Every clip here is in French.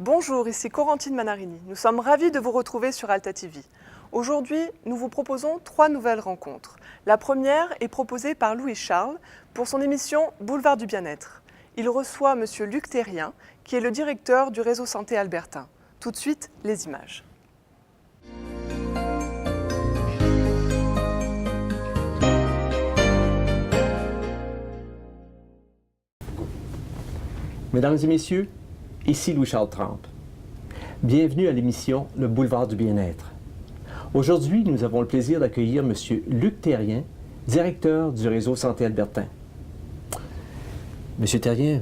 Bonjour, ici Corentine Manarini. Nous sommes ravis de vous retrouver sur Alta TV. Aujourd'hui, nous vous proposons 3 nouvelles rencontres. La première est proposée par Louis Charles pour son émission Boulevard du Bien-être. Il reçoit M. Luc Terrien, qui est le directeur du réseau Santé Albertain. Tout de suite, les images. Mesdames et messieurs, ici Louis-Charles Trempe. Bienvenue à l'émission Le Boulevard du Bien-être. Aujourd'hui, nous avons le plaisir d'accueillir M. Luc Terrien, directeur du réseau Santé Albertain. M. Terrien,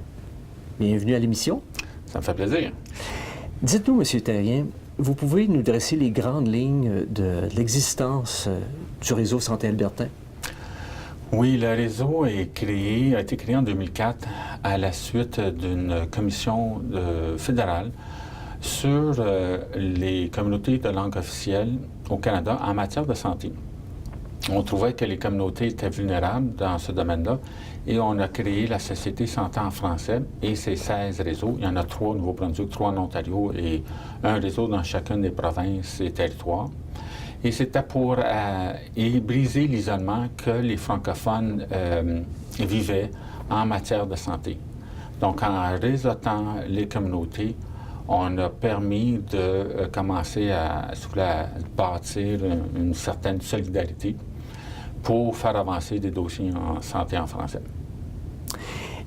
bienvenue à l'émission. Ça me fait plaisir. Dites-nous, M. Terrien, vous pouvez nous dresser les grandes lignes de l'existence du réseau Santé Albertain? Oui, le réseau a été créé en 2004 à la suite d'une commission fédérale sur les communautés de langue officielle au Canada en matière de santé. On trouvait que les communautés étaient vulnérables dans ce domaine-là et on a créé la Société Santé en français et ses 16 réseaux. Il y en a 3 au Nouveau-Brunswick, 3 en Ontario et un réseau dans chacune des provinces et territoires. Et c'était pour briser l'isolement que les francophones vivaient en matière de santé. Donc, en réseautant les communautés, on a permis de commencer à bâtir une certaine solidarité pour faire avancer des dossiers en santé en français.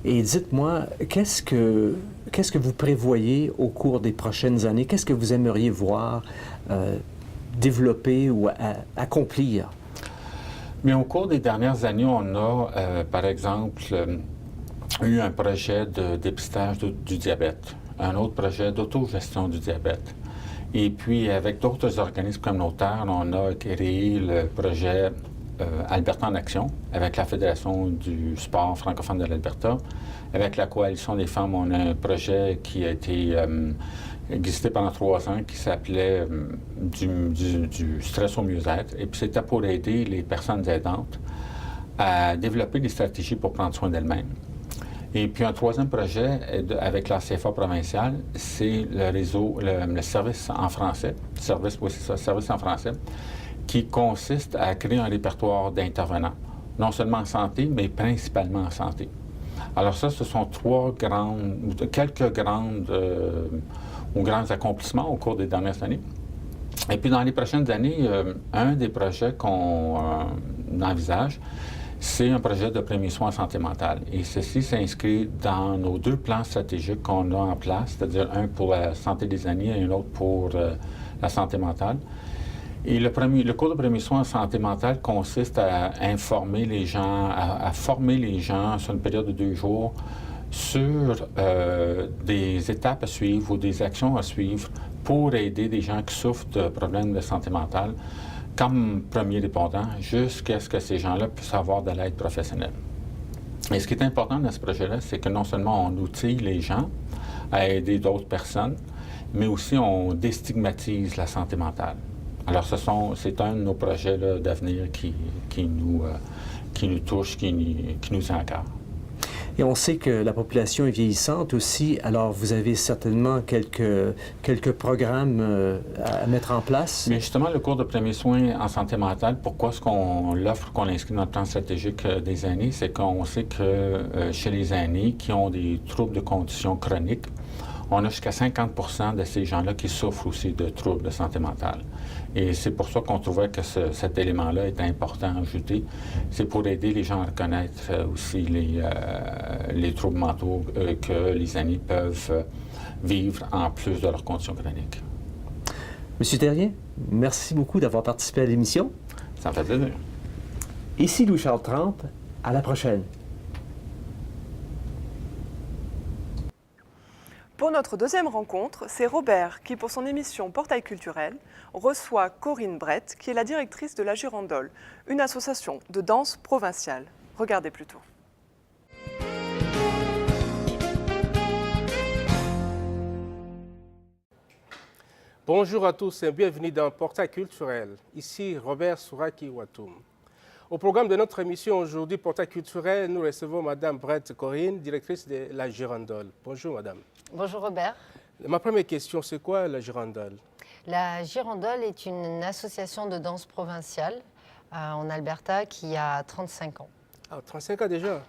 Et dites-moi, qu'est-ce que vous prévoyez au cours des prochaines années? Qu'est-ce que vous aimeriez voir développer ou accomplir? Mais au cours des dernières années, on a, par exemple, eu un projet de dépistage du diabète, un autre projet d'autogestion du diabète. Et puis, avec d'autres organismes communautaires, on a créé le projet Alberta en action, avec la Fédération du sport francophone de l'Alberta. Avec la Coalition des femmes, on a un projet qui a été existé pendant 3 ans, qui s'appelait du stress au mieux-être. Et puis, c'était pour aider les personnes aidantes à développer des stratégies pour prendre soin d'elles-mêmes. Et puis, un troisième projet avec la CFA provinciale, c'est le réseau, le service en français, service en français, qui consiste à créer un répertoire d'intervenants, non seulement en santé, mais principalement en santé. Alors ça, ce sont quelques grands accomplissements au cours des dernières années. Et puis dans les prochaines années, un des projets qu'on envisage, c'est un projet de premiers soins en santé mentale. Et ceci s'inscrit dans nos 2 plans stratégiques qu'on a en place, c'est-à-dire un pour la santé des aînés et un autre pour la santé mentale. Et le cours de premiers soins en santé mentale consiste à informer les gens, à former les gens sur une période de 2 jours sur des étapes à suivre ou des actions à suivre pour aider des gens qui souffrent de problèmes de santé mentale comme premiers répondants jusqu'à ce que ces gens-là puissent avoir de l'aide professionnelle. Et ce qui est important dans ce projet-là, c'est que non seulement on outille les gens à aider d'autres personnes, mais aussi on déstigmatise la santé mentale. Alors, c'est un de nos projets d'avenir qui nous touche, qui nous encadre. Et on sait que la population est vieillissante aussi, alors vous avez certainement quelques programmes à mettre en place. Mais justement, le cours de premiers soins en santé mentale, pourquoi est-ce qu'on l'offre, qu'on l'inscrit dans le plan stratégique des aînés, c'est qu'on sait que chez les aînés qui ont des troubles de conditions chroniques, on a jusqu'à 50% de ces gens-là qui souffrent aussi de troubles de santé mentale. Et c'est pour ça qu'on trouvait que cet élément-là était important à ajouter. C'est pour aider les gens à reconnaître aussi les troubles mentaux que les aînés peuvent vivre en plus de leurs conditions chroniques. Monsieur Terrien, merci beaucoup d'avoir participé à l'émission. Ça me fait plaisir. Ici Louis-Charles Trempe, à la prochaine. Pour notre deuxième rencontre, c'est Robert qui, pour son émission Portail culturel, reçoit Corinne Brett, qui est la directrice de la Girandole, une association de danse provinciale. Regardez plutôt. Bonjour à tous et bienvenue dans Portail culturel. Ici Robert Souraki Watoum. Au programme de notre émission aujourd'hui, Portail culturel, nous recevons Madame Brett Corinne, directrice de la Girandole. Bonjour Madame. Bonjour Robert. Ma première question, c'est quoi la girandole? La girandole est une association de danse provinciale en Alberta qui a 35 ans. Ah, 35 ans déjà?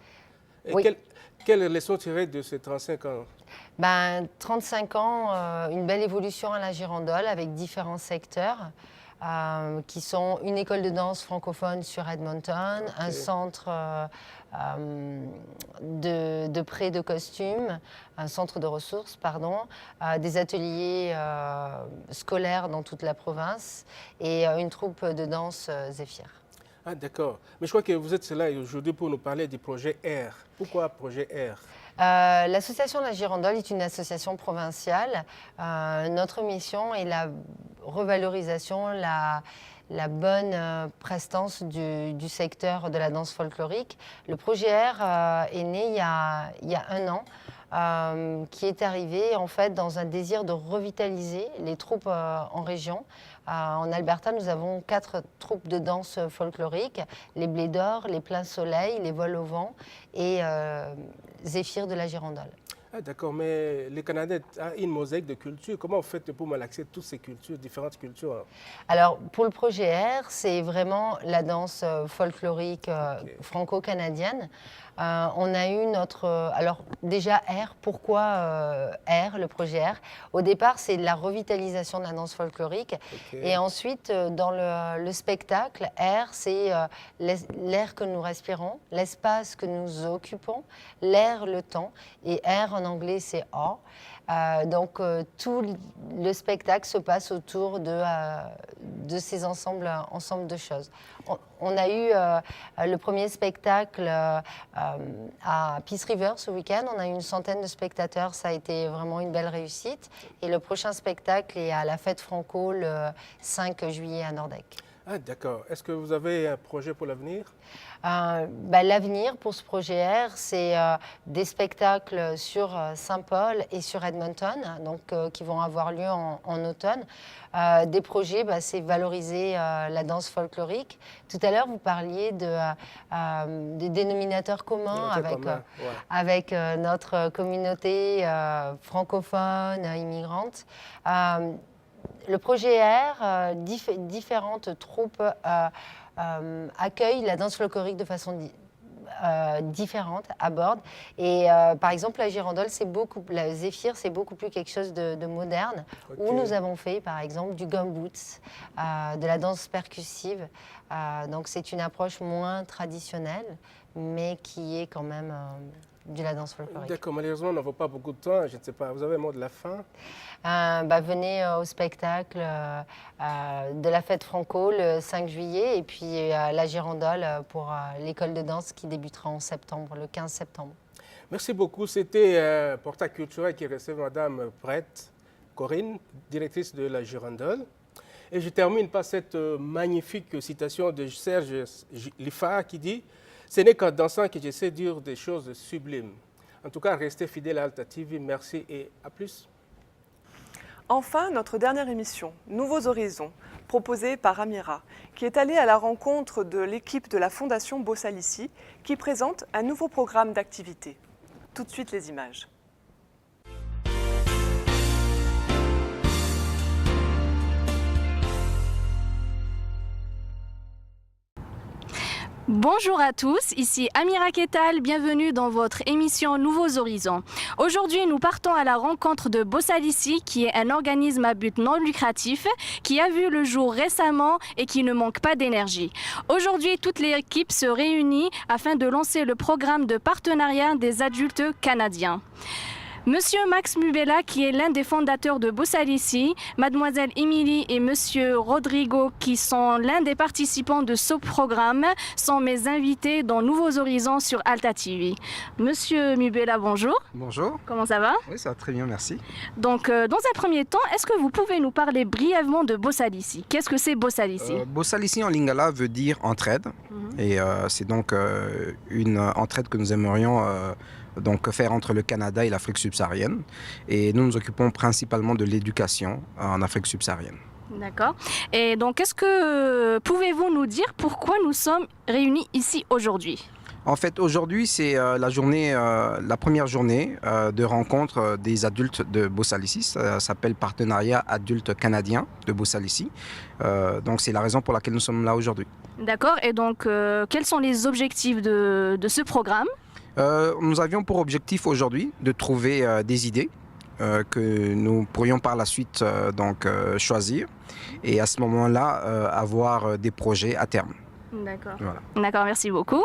Et Oui. quelle leçon tirer de ces 35 ans? 35 ans, une belle évolution à la girandole avec différents secteurs qui sont une école de danse francophone sur Edmonton, un centre de prêt de costumes, un centre de ressources, pardon, des ateliers scolaires dans toute la province et une troupe de danse Zéphyr. Ah, d'accord. Mais je crois que vous êtes là aujourd'hui pour nous parler du projet R. Pourquoi projet R? L'association La Girandole est une association provinciale. Notre mission est la revalorisation, la bonne prestance du secteur de la danse folklorique. Le projet R est né il y a 1 an, qui est arrivé en fait dans un désir de revitaliser les troupes en région. En Alberta, nous avons 4 troupes de danse folklorique, les Blés d'Or, les Pleins Soleil, les Vols au vent et Zéphyr de la Girandole. Ah, d'accord, mais le Canada a une mosaïque de cultures. Comment vous faites pour malaxer toutes ces cultures, différentes cultures? Alors, pour le projet R, c'est vraiment la danse folklorique franco-canadienne. On a eu notre... alors, déjà, R, pourquoi R, le projet R? Au départ, c'est la revitalisation de la danse folklorique. Et ensuite, dans le spectacle, R, c'est l'air que nous respirons, l'espace que nous occupons, l'air, le temps. Et R, en anglais, c'est A. Donc, tout le spectacle se passe autour de ces ensembles de choses. On a eu le premier spectacle à Peace River ce week-end. On a eu une centaine de spectateurs. Ça a été vraiment une belle réussite. Et le prochain spectacle est à la Fête Franco le 5 juillet à Nordec. Ah, d'accord. Est-ce que vous avez un projet pour l'avenir? L'avenir pour ce projet R, c'est des spectacles sur Saint-Paul et sur Edmonton, donc, qui vont avoir lieu en automne. Des projets, c'est valoriser la danse folklorique. Tout à l'heure, vous parliez des dénominateurs communs avec notre communauté francophone, immigrante. Le projet R, différentes troupes accueillent la danse folklorique de façon différente, abordent. Et par exemple, la girandole, la Zéphyr, c'est beaucoup plus quelque chose de moderne, où nous avons fait, par exemple, du gumboots, de la danse percussive. Donc c'est une approche moins traditionnelle, mais qui est quand même de la danse folklorique. D'accord, malheureusement, on n'avait pas beaucoup de temps. Je ne sais pas, vous avez un mot de la fin? Venez au spectacle de la Fête Franco le 5 juillet et puis la girandole pour l'école de danse qui débutera en septembre, le 15 septembre. Merci beaucoup. C'était Portail culturel qui recevait Madame Brett Corinne, directrice de la girandole. Et je termine par cette magnifique citation de Serge Liffard qui dit « Ce n'est qu'en dansant que je sais dire des choses sublimes ». En tout cas, restez fidèles à Alta TV. Merci et à plus. Enfin, notre dernière émission, Nouveaux Horizons, proposée par Amira, qui est allée à la rencontre de l'équipe de la Fondation Bossalici, qui présente un nouveau programme d'activité. Tout de suite, les images. Bonjour à tous, ici Amira Ketal, bienvenue dans votre émission Nouveaux Horizons. Aujourd'hui, nous partons à la rencontre de Bossalici, qui est un organisme à but non lucratif, qui a vu le jour récemment et qui ne manque pas d'énergie. Aujourd'hui, toute l'équipe se réunit afin de lancer le programme de partenariat des adultes canadiens. Monsieur Max Mubela, qui est l'un des fondateurs de Bossalici, Mademoiselle Émilie et Monsieur Rodrigo, qui sont l'un des participants de ce programme, sont mes invités dans Nouveaux Horizons sur Alta TV. Monsieur Mubela, bonjour. Bonjour. Comment ça va? Oui, ça va très bien, merci. Donc, dans un premier temps, est-ce que vous pouvez nous parler brièvement de Bossalici? Qu'est-ce que c'est Bossalici? Bossalici en lingala veut dire entraide. Et c'est donc une entraide que nous aimerions donc faire entre le Canada et l'Afrique subsaharienne. Et nous nous occupons principalement de l'éducation en Afrique subsaharienne. D'accord. Et donc, pouvez-vous nous dire pourquoi nous sommes réunis ici aujourd'hui? En fait, aujourd'hui, c'est la première journée de rencontre des adultes de Bossalici. Ça s'appelle Partenariat adulte canadien de Bossalici. Donc, c'est la raison pour laquelle nous sommes là aujourd'hui. D'accord. Et donc, quels sont les objectifs de ce programme? Nous avions pour objectif aujourd'hui de trouver des idées que nous pourrions par la suite choisir et à ce moment-là avoir des projets à terme. D'accord. Voilà. D'accord, merci beaucoup.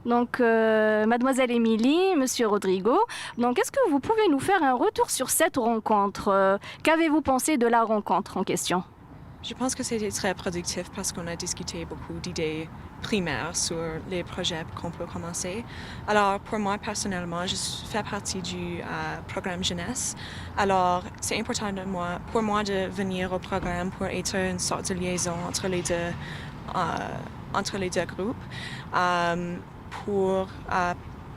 Donc, mademoiselle Émilie, monsieur Rodrigo, donc est-ce que vous pouvez nous faire un retour sur cette rencontre? Qu'avez-vous pensé de la rencontre en question? Je pense que c'était très productif parce qu'on a discuté beaucoup d'idées primaires sur les projets qu'on peut commencer. Alors, pour moi, personnellement, je fais partie du programme jeunesse. Alors, c'est important pour moi de venir au programme pour être une sorte de liaison entre les deux groupes.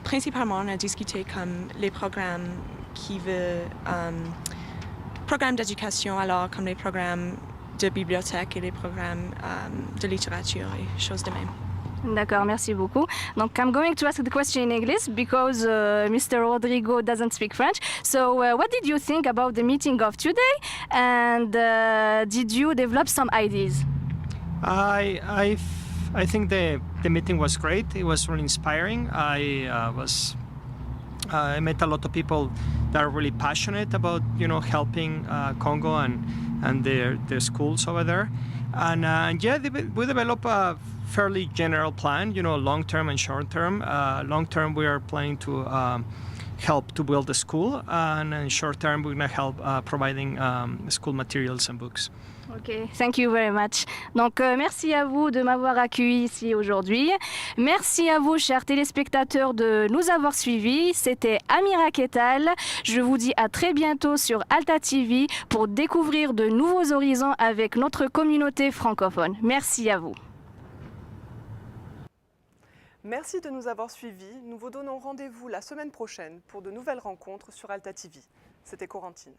Principalement, on a discuté comme les programmes programmes d'éducation, alors comme les programmes de bibliothèque et les programmes de littérature et choses de même. D'accord, merci beaucoup. Donc, I'm going to ask the question in English because Mr. Rodrigo doesn't speak French. So, what did you think about the meeting of today? And did you develop some ideas? I think the meeting was great. It was really inspiring. I met a lot of people that are really passionate about helping Congo and their schools over there. And we developed a fairly general plan, long term and short term. Long term, we are planning to help to build the school, and in short term, we're going to help providing school materials and books. Ok, thank you very much. Donc, merci à vous de m'avoir accueilli ici aujourd'hui. Merci à vous, chers téléspectateurs, de nous avoir suivis. C'était Amira Ketal. Je vous dis à très bientôt sur Alta TV pour découvrir de nouveaux horizons avec notre communauté francophone. Merci à vous. Merci de nous avoir suivis. Nous vous donnons rendez-vous la semaine prochaine pour de nouvelles rencontres sur Alta TV. C'était Corentine.